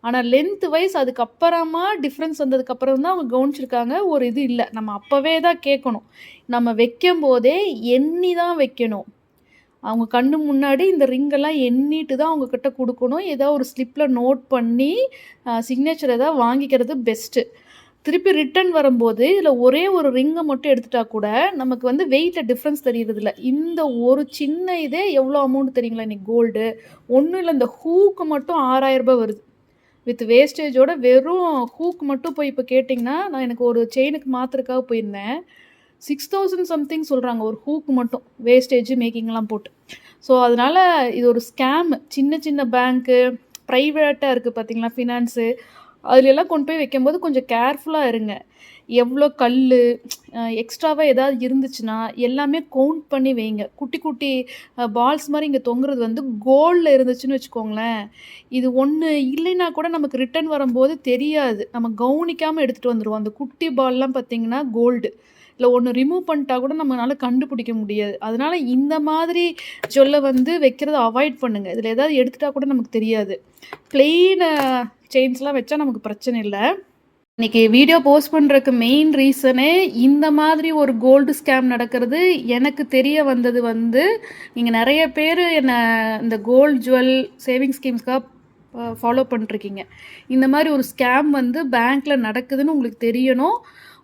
ஆனா லென்த் வைஸ் அதுக்கப்புறமா டிஃபரன்ஸ் வந்ததுக்கப்புறம் தான் அவங்க கவனிச்சிருக்காங்க. ஒரு இது இல்ல. நம்ம அப்பவே தான் கேட்கணும். நம்ம வைக்கும்போதே எண்ணி தான் வைக்கணும். அவங்க கண்ணு முன்னாடி இந்த ரிங்கெல்லாம் எண்ணிட்டு தான் அவங்க கிட்ட குடுக்கணும். ஏதோ ஒரு ஸ்லிப்ல நோட் பண்ணி சிக்னேச்சர் ஏதாவது வாங்கிக்கிறது பெஸ்ட்டு. திருப்பி ரிட்டர்ன் வரும்போது இதில ஒரே ஒரு ரிங்க மட்டும் எடுத்துட்டா கூட, நமக்கு வந்து வெயிட்ல டிஃபரன்ஸ் தெரியறதில்ல. இந்த ஒரு சின்ன இதே எவ்வளோ அமௌண்ட் தெரியுங்களா இன்னைக்கு கோல்டு? ஒண்ணும் இல்ல இந்த ஹூக்கு மட்டும் ரூ. 6,000 வருது. வித் வேஸ்டேஜோட வெறும் ஹூக் மட்டும் போய் இப்போ கேட்டிங்கன்னா, நான் எனக்கு ஒரு செயினுக்கு மாத்துறதுக்காக போயிருந்தேன். 6000 சம்திங் சொல்றாங்க ஒரு ஹூக் மட்டும். வேஸ்டேஜ், மேக்கிங்லாம் போட்டு. ஸோ அதனால இது ஒரு ஸ்கேம். சின்ன சின்ன பேங்க்கு, பிரைவேட்டா இருக்கு பார்த்தீங்களா ஃபினான்ஸு, அதுலலாம் கொண்டு போய் வைக்கும்போது கொஞ்சம் கேர்ஃபுல்லா இருங்க. எவ்வளோ கல்லு, எக்ஸ்ட்ராவா ஏதாவது இருந்துச்சுன்னா, எல்லாமே கவுண்ட் பண்ணி வைங்க. குட்டி குட்டி பால்ஸ் மாரி இங்க தொங்குறது வந்து கோல்ட்ல இருந்துச்சுன்னு வச்சுக்கோங்களேன், இது ஒண்ணு இல்லைன்னா கூட நமக்கு ரிட்டர்ன் வரும்போது தெரியாது. நம்ம கவனிக்காம எடுத்துட்டு வந்துருவோம். அந்த குட்டி பால்லாம் பார்த்தீங்கன்னா கோல்டு. இல்ல ஒண்ணு ரிமூவ் பண்ணிட்டா கூட நம்மளால கண்டுபிடிக்க முடியாது. அதனால இந்த மாதிரி ஜுவல்ல வந்து வைக்கிறத அவாய்ட் பண்ணுங்க. இதில ஏதாவது எடுத்துட்டா கூட நமக்கு தெரியாது. பிளெயின் செயின்ஸ்லாம் வச்சா நமக்கு பிரச்சனை இல்ல. இன்னைக்கு வீடியோ போஸ்ட் பண்றதுக்கு மெயின் ரீசனே இந்த மாதிரி ஒரு கோல்டு ஸ்கேம் நடக்கிறது எனக்கு தெரிய வந்தது வந்து, நீங்க நெறைய பேரு என்ன இந்த கோல்ட் ஜுவல் சேவிங்ஸ் ஸ்கீம்ஸ்க்காக ஃபாலோ பண்ணிட்டுருக்கீங்க. இந்த மாரி ஒரு ஸ்கேம் வந்து பேங்க்ல நடக்குதுன்னு உங்களுக்கு தெரியணும்.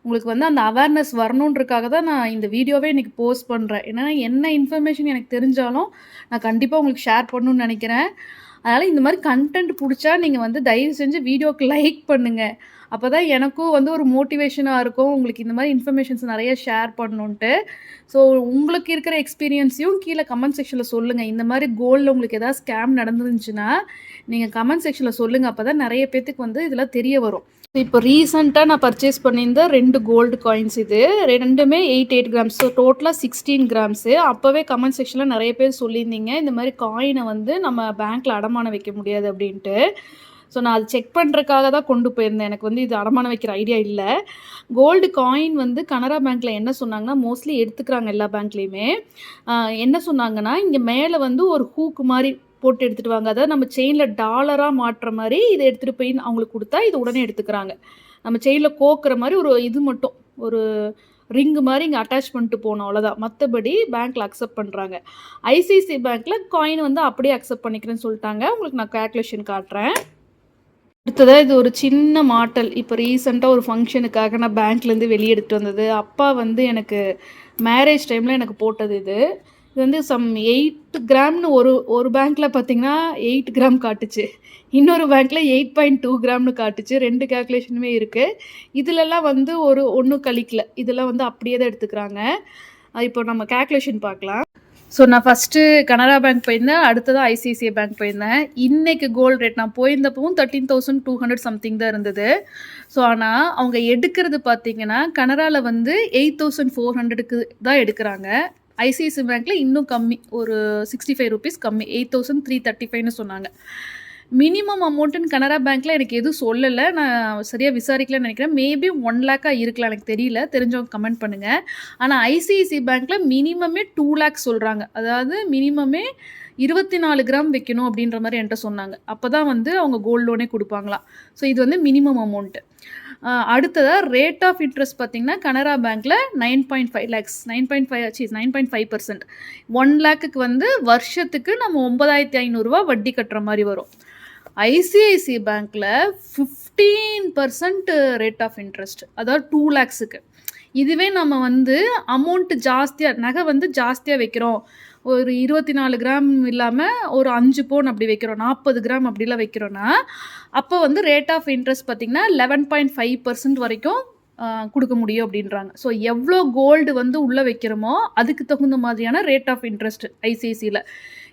உங்களுக்கு வந்து அந்த அவேர்னஸ் வரணுன்றக்காக தான் நான் இந்த வீடியோவே இன்னைக்கு போஸ்ட் பண்றேன். ஏன்னா, என்ன இன்ஃபர்மேஷன் எனக்கு தெரிஞ்சாலும், நான் கண்டிப்பா உங்களுக்கு ஷேர் பண்ணணும்னு நெனைக்கிறேன். அதனால இந்த மாரி கன்டென்ட் புடிச்சா நீங்க வந்து தயவு செஞ்சு வீடியோக்கு லைக் பண்ணுங்க. அப்பதான் எனக்கும் வந்து ஒரு மோட்டிவேஷனா இருக்கும். உங்களுக்கு இந்த மாரி இன்ஃபர்மேஷன்ஸ் நெறைய ஷேர் பண்ணணுன்ட்டு. ஸோ உங்களுக்கு இருக்கிற எக்ஸ்பீரியன்ஸையும் கீழ கமெண்ட் செக்ஷன்ல சொல்லுங்க. இந்த மாரி கோல்ட்ல உங்களுக்கு ஏதாவது ஸ்கேம் நடந்துருந்துச்சுன்னா, நீங்க கமெண்ட் செக்ஷன்ல சொல்லுங்க. அப்பதான் நெறைய பேத்துக்கு வந்து இதெல்லாம் தெரிய வரும். இப்போ ரீசென்ட்டா நான் பர்ச்சேஸ் பண்ணியிருந்த 2 கோல்டு காயின்ஸ் இது. 2மே 8 கிராம்ஸ். ஸோ டோட்டலா 16 கிராம்ஸு. அப்பவே கமெண்ட் செக்ஷன்ல நெறைய பேர் சொல்லியிருந்தீங்க. இந்த மாரி காயின வந்து நம்ம பேங்க்ல அடமானம் வைக்க முடியாது அப்டின்ட்டு. ஸோ நான் அது செக் பண்றதுக்காக தான் கொண்டு போயிருந்தேன். எனக்கு வந்து இது அடமானம் வைக்கிற ஐடியா இல்ல. கோல்டு காயின் வந்து கனரா பேங்க்ல என்ன சொன்னாங்கன்னா, மோஸ்ட்லி எடுத்துக்கிறாங்க எல்லா பேங்க்லயுமே. என்ன சொன்னாங்கன்னா, இங்க மேல வந்து ஒரு ஹூக் மாரி போட்டு எடுத்துட்டு வாங்க. அதாவது நம்ம செயின்ல டாலரா மாட்டுற மாரி இத எடுத்துட்டு போய் அவங்களுக்கு குடுத்தா, இது உடனே எடுத்துக்கிறாங்க. நம்ம செயின்ல கோக்குற மாரி ஒரு இது மட்டும், ஒரு ரிங் மாரி இங்க அட்டாச் பண்ணிட்டு போணும் அவ்வளோதான். மத்தபடி பேங்க்ல அக்செப்ட் பண்றாங்க. ஐசிஐசிஐ பேங்க்ல காயின் வந்து அப்படியே அக்செப்ட் பண்ணிக்கிறேன்னு சொல்ட்டாங்க. உங்களுக்கு நான் கால்குலேஷன் காட்டுறேன். அடுத்ததா இது ஒரு சின்ன மாட்டல். இப்போ ரீசென்ட்டா ஒரு ஃபங்ஷனுக்காக நான் பேங்க்லேருந்து வெளிய எடுத்துட்டு வந்தது. அப்பா வந்து எனக்கு மேரேஜ் டைம்ல எனக்கு போட்டது இது. இது வந்து 8 கிராம்னு ஒரு பேங்க்கில் பார்த்தீங்கன்னா 8 கிராம் காட்டுச்சு, இன்னொரு பேங்க்கில் 8.2 கிராம்னு காட்டுச்சு. 2 கேல்குலேஷனுமே இருக்குது. இதிலெல்லாம் வந்து ஒன்றும் கழிக்கல, இதெல்லாம் வந்து அப்படியே தான் எடுத்துக்கிறாங்க. இப்போ நம்ம கேல்குலேஷன் பார்க்கலாம். ஸோ நான் ஃபஸ்ட்டு கனரா பேங்க் போயிருந்தேன், அடுத்ததான் ஐசிஐசிஐ பேங்க் போயிருந்தேன். இன்றைக்கி கோல்டு ரேட் நான் போயிருந்தப்பவும் 13,200 சம்திங் தான் இருந்தது. ஸோ ஆனால் அவங்க எடுக்கிறது பார்த்தீங்கன்னா கனராவில் வந்து 8,400க்கு தான் எடுக்கிறாங்க. ஐசிஐசிஐ பேங்க்கில் இன்னும் கம்மி, ஒரு 65 ருபீஸ் கம்மி, 8,335ன்னு சொன்னாங்க. மினிமம் அமௌண்ட்டுன்னு கனரா பேங்க்கில் எனக்கு எதுவும் சொல்லலை, நான் சரியாக விசாரிக்கலன்னு நினைக்கிறேன். மேபி 1 லேக்காக இருக்கலாம், எனக்கு தெரியல, தெரிஞ்சவங்க கமெண்ட் பண்ணுங்கள். ஆனால் ஐசிஐசிஐ பேங்க்கில் மினிமமே 2 லேக்ஸ் சொல்கிறாங்க. அதாவது மினிமமே 24 கிராம் வைக்கணும் அப்படின்ற மாதிரி என்கிட்ட சொன்னாங்க. அப்போ தான் வந்து அவங்க கோல்டு லோனே கொடுப்பாங்களாம். ஸோ இது வந்து மினிமம் அமௌண்ட்டு. அடுத்ததாக ரேட் ஆஃப் இன்ட்ரெஸ்ட் பார்த்திங்கன்னா கனரா பேங்க்கில் 9.5 லேக்ஸ், 9.5%. 1 லேக்குக்கு வந்து வருஷத்துக்கு நம்ம 9,500 வட்டி கட்டுற மாதிரி வரும். ஐசிஐசிஐ பேங்க்கில் 15% ரேட் ஆஃப் இன்ட்ரெஸ்ட், அதாவது 2 லேக்ஸுக்கு. இதுவே நம்ம வந்து அமௌண்ட்டு ஜாஸ்தியாக, நகை வந்து ஜாஸ்தியாக வைக்கிறோம், ஒரு 24 கிராம் இல்லாமல் ஒரு 5 பவுன் அப்படி வைக்கிறோம், 40 கிராம் அப்படிலாம் வைக்கிறோன்னா அப்போ வந்து ரேட் ஆஃப் இன்ட்ரெஸ்ட் பார்த்திங்கன்னா 11.5% வரைக்கும் கொடுக்க முடியும் அப்படின்றாங்க. ஸோ எவ்வளோ கோல்டு வந்து உள்ளே வைக்கிறோமோ அதுக்கு தகுந்த மாதிரியான ரேட் ஆஃப் இன்ட்ரெஸ்ட் ஐசிஐசியில்.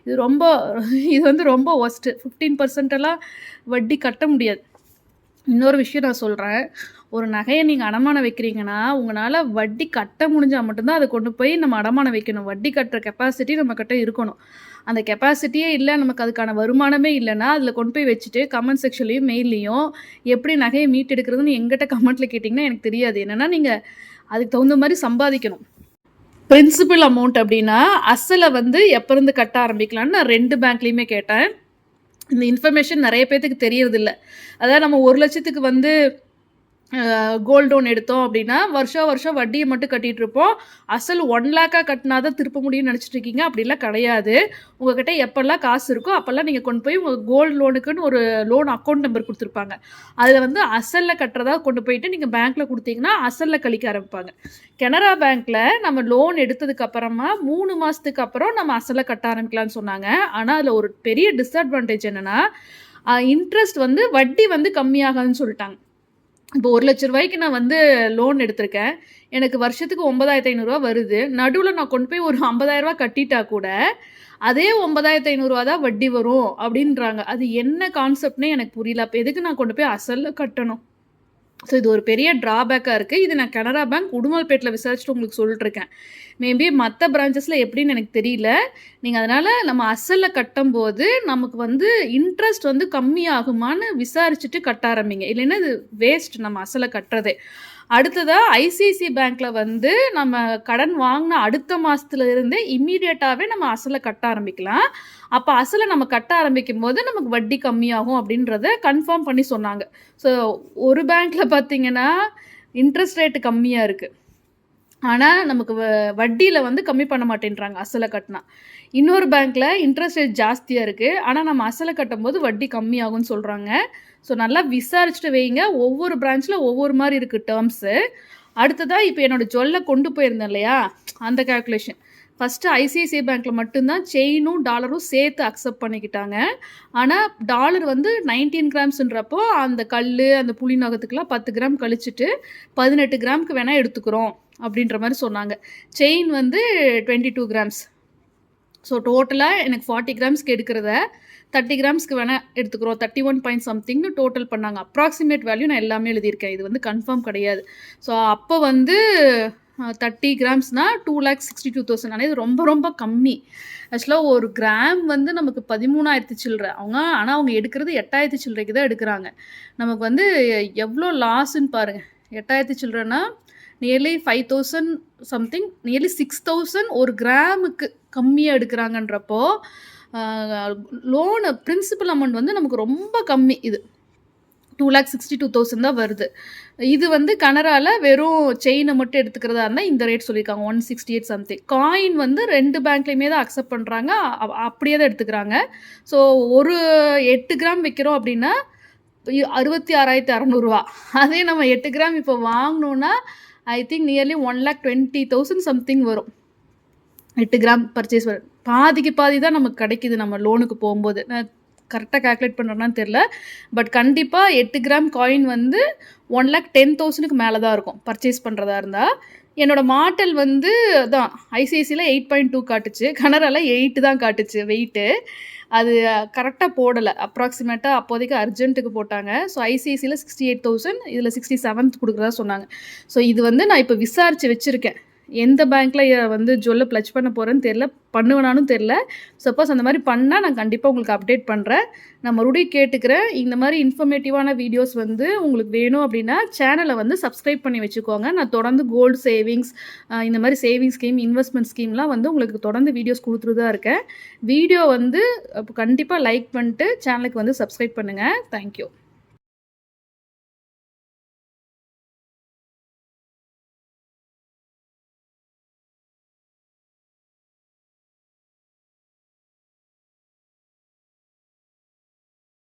இது வந்து ரொம்ப ஒஸ்ட்டு. 15% வட்டி கட்ட முடியாது. இன்னொரு விஷயம் நான் சொல்கிறேன், ஒரு நகையை நீங்கள் அடமானம் வைக்கிறீங்கன்னா உங்களால் வட்டி கட்ட முடிஞ்சால் மட்டும்தான் அதை கொண்டு போய் நம்ம அடமானம் வைக்கணும். வட்டி கட்டுற கெப்பாசிட்டி நம்மக்கிட்ட இருக்கணும். அந்த கெப்பாசிட்டியே இல்லை, நமக்கு அதுக்கான வருமானமே இல்லைன்னா அதில் கொண்டு போய் வச்சுட்டு கமெண்ட் செக்ஷன்லேயும் மெயில்லையும் எப்படி நகையை மீட்டெடுக்கிறதுன்னு எங்கிட்ட கமெண்ட்டில் கேட்டிங்கன்னா எனக்கு தெரியாது. என்னென்னா நீங்கள் அதுக்கு தகுந்த மாதிரி சம்பாதிக்கணும். பிரின்சிபல் அமௌண்ட் அப்படின்னா அசலை வந்து எப்போ இருந்து கட்ட ஆரம்பிக்கலான்னு நான் 2 பேங்க்லேயுமே கேட்டேன். இந்த இன்ஃபர்மேஷன் நிறைய பேர்த்துக்கு தெரியறதில்ல. அதாவது நம்ம 1 லட்சத்துக்கு வந்து கோல்டு லோன் எடுத்தோம் அப்படின்னா வருஷம் வட்டியை மட்டும் கட்டிகிட்டு இருப்போம். அசல் 1 லேக்காக கட்டினா தான் திருப்ப முடியும்னு நினச்சிட்டு இருக்கீங்க. அப்படிலாம் கிடையாது. உங்கள்கிட்ட எப்போல்லாம் காசு இருக்கோ அப்போல்லாம் நீங்கள் கொண்டு போய் உங்கள் கோல்டு லோனுக்குன்னு ஒரு லோன் அக்கௌண்ட் நம்பர் கொடுத்துருப்பாங்க. அதில் வந்து அசலில் கட்டுறதா கொண்டு போயிட்டு நீங்கள் பேங்க்கில் கொடுத்தீங்கன்னா அசலில் கழிக்க ஆரம்பிப்பாங்க. கனரா பேங்க்கில் நம்ம லோன் எடுத்ததுக்கு அப்புறமா 3 மாதத்துக்கு அப்புறம் நம்ம அசலை கட்ட ஆரம்பிக்கலாம்னு சொன்னாங்க. ஆனால் அதில் ஒரு பெரிய டிஸ்அட்வான்டேஜ் என்னென்னா இன்ட்ரெஸ்ட் வந்து வட்டி வந்து கம்மியாகாதுன்னு சொல்லிட்டாங்க. இப்போ 1 லட்ச ரூபாய்க்கு நான் வந்து லோன் எடுத்திருக்கேன், எனக்கு வருஷத்துக்கு 9,500 வருது. நடுவில் நான் கொண்டு போய் ஒரு 50,000 கட்டிட்டா கூட அதே 9,500 தான் வட்டி வரும் அப்படின்றாங்க. அது என்ன கான்செப்ட்னே எனக்கு புரியல. அப்போ எதுக்கு நான் கொண்டு போய் அசலில் கட்டணும்? ஸோ இது ஒரு பெரிய ட்ராபேக்காக இருக்குது. இது நான் கனரா பேங்க் உடுமல்பேட்டில் விசாரிச்சுட்டு உங்களுக்கு சொல்லிட்டுருக்கேன். மேபி மற்ற பிரான்ச்சஸில் எப்படின்னு எனக்கு தெரியல. நீங்கள் அதனால் நம்ம அசலில் கட்டும்போது நமக்கு வந்து இன்ட்ரெஸ்ட் வந்து கம்மியாகுமான்னு விசாரிச்சுட்டு கட்ட ஆரம்பிங்க. இல்லைன்னா இது வேஸ்ட் நம்ம அசலை கட்டுறதே. அடுத்ததாக ஐசிஐசிஐ பேங்க்கில் வந்து நம்ம கடன் வாங்கின அடுத்த மாதத்துல இருந்தே இம்மீடியட்டாகவே நம்ம அசலை கட்ட ஆரம்பிக்கலாம். அப்போ அசலை நம்ம கட்ட ஆரம்பிக்கும் போது நமக்கு வட்டி கம்மியாகும் அப்படின்றத கன்ஃபார்ம் பண்ணி சொன்னாங்க. ஸோ ஒரு பேங்க்கில் பார்த்தீங்கன்னா இன்ட்ரெஸ்ட் ரேட்டு கம்மியாக இருக்குது, ஆனால் நமக்கு வட்டியில் வந்து கம்மி பண்ண மாட்டேன்றாங்க அசலை கட்டினா. இன்னொரு பேங்க்கில் இன்ட்ரெஸ்ட் ரேட் ஜாஸ்தியாக இருக்குது, ஆனால் நம்ம அசலை கட்டும்போது வட்டி கம்மியாகும்னு சொல்கிறாங்க. ஸோ நல்லா விசாரிச்சுட்டு வைங்க. ஒவ்வொரு பிரான்ச்சில் ஒவ்வொரு மாதிரி இருக்குது டேர்ம்ஸு. அடுத்ததாக இப்போ என்னோடய ஜுவல்லை கொண்டு போயிருந்தேன் இல்லையா, அந்த கேல்குலேஷன். ஃபஸ்ட்டு ஐசிஐசிஐ பேங்க்கில் மட்டும்தான் செயினும் டாலரும் சேர்த்து அக்செப்ட் பண்ணிக்கிட்டாங்க. ஆனால் டாலர் வந்து 19 கிராம்ஸுன்றப்போ அந்த கல் அந்த புளி நகத்துக்கெலாம் 10 கிராம் கழிச்சிட்டு 18 கிராமுக்கு வேணால் எடுத்துக்கிறோம் அப்படின்ற மாதிரி சொன்னாங்க. செயின் வந்து 22 கிராம்ஸ். ஸோ டோட்டலாக எனக்கு 40 கிராம்ஸ்க்கு எடுக்கிறத 30 கிராம்ஸ்க்கு வேணால் எடுத்துக்கிறோம், 31 பாயிண்ட் சம்திங்னு டோட்டல் பண்ணாங்க. அப்ராக்சிமேட் வேல்யூ நான் எல்லாமே எழுதியிருக்கேன், இது வந்து கன்ஃபார்ம் கிடையாது. ஸோ அப்போ வந்து 30 கிராம்ஸ்னால் 2,62,000. ஆனால் இது ரொம்ப ரொம்ப கம்மி. ஆக்சுவலாக ஒரு கிராம் வந்து நமக்கு 13,000 சில்லறை ஆனால் அவங்க எடுக்கிறது 8,000 சில்லறைக்கு தான் எடுக்கிறாங்க. நமக்கு வந்து எவ்வளோ லாஸ்ன்னு பாருங்கள். 8,000 சில்லறைனா நியர்லி 5,000 சம்திங், நியர்லி 6,000 ஒரு கிராமுக்கு கம்மியாக எடுக்கிறாங்கன்றப்போ லோனு பிரின்சிபல் அமௌண்ட் வந்து நமக்கு ரொம்ப கம்மி. இது 2,62,000 தான் வருது. இது வந்து கனராவில் வெறும் செயினை மட்டும் எடுத்துக்கிறதா இருந்தால் இந்த ரேட் சொல்லியிருக்காங்க, 168 சம்திங். காயின் வந்து 2 பேங்க்லேயுமே தான் அக்செப்ட் பண்ணுறாங்க, அப்படியே தான் எடுத்துக்கிறாங்க. ஸோ ஒரு 8 கிராம் வைக்கிறோம் அப்படின்னா 66,600. அதே நம்ம 8 கிராம் இப்போ வாங்கினோன்னா ஐ திங்க் நியர்லி 1,20,000 சம்திங் வரும். 8 கிராம் பர்ச்சேஸ் பாதிக்கு பாதி தான் நமக்கு கிடைக்குது நம்ம லோனுக்கு போகும்போது. நான் கரெக்டாக கால்குலேட் பண்ணுறேன்னான்னு தெரில. பட் கண்டிப்பாக 8 கிராம் காயின் வந்து 1,10,000க்கு மேலே தான் இருக்கும் பர்ச்சேஸ் பண்ணுறதா இருந்தால். என்னோட மாடல் வந்து அதான் ஐசிஐசியில் 8.2 காட்டுச்சு, கனராவில் 8 தான் காட்டுச்சு வெயிட்டு. அது கரெக்டாக போடலை, அப்ராக்சிமேட்டாக அப்போதைக்கு அர்ஜென்ட்டுக்கு போட்டாங்க. ஸோ ஐசிஐசியில் 68,000, இதில் 67 கொடுக்குறதா சொன்னாங்க. ஸோ இது வந்து நான் இப்போ விசாரித்து வச்சுருக்கேன். எந்த பேங்க்கில் வந்து ஜுவல்லை ப்ளச் பண்ண போகிறேன்னு தெரில, பண்ணுவேனானும் தெரில. சப்போஸ் அந்த மாதிரி பண்ணால் நான் கண்டிப்பாக உங்களுக்கு அப்டேட் பண்ணுறேன். நான் மறுபடியும் கேட்டுக்கிறேன், இந்த மாதிரி இன்ஃபர்மேட்டிவான வீடியோஸ் வந்து உங்களுக்கு வேணும் அப்படின்னா சேனலை வந்து சப்ஸ்கிரைப் பண்ணி வச்சுக்கோங்க. நான் தொடர்ந்து கோல்டு சேவிங்ஸ், இந்த மாதிரி சேவிங்ஸ் ஸ்கீம், இன்வெஸ்ட்மெண்ட் ஸ்கீம்லாம் வந்து உங்களுக்கு தொடர்ந்து வீடியோஸ் கொடுத்துட்டு தான் இருக்கேன். வீடியோ வந்து கண்டிப்பாக லைக் பண்ணிட்டு சேனலுக்கு வந்து சப்ஸ்கிரைப் பண்ணுங்கள். தேங்க்யூ.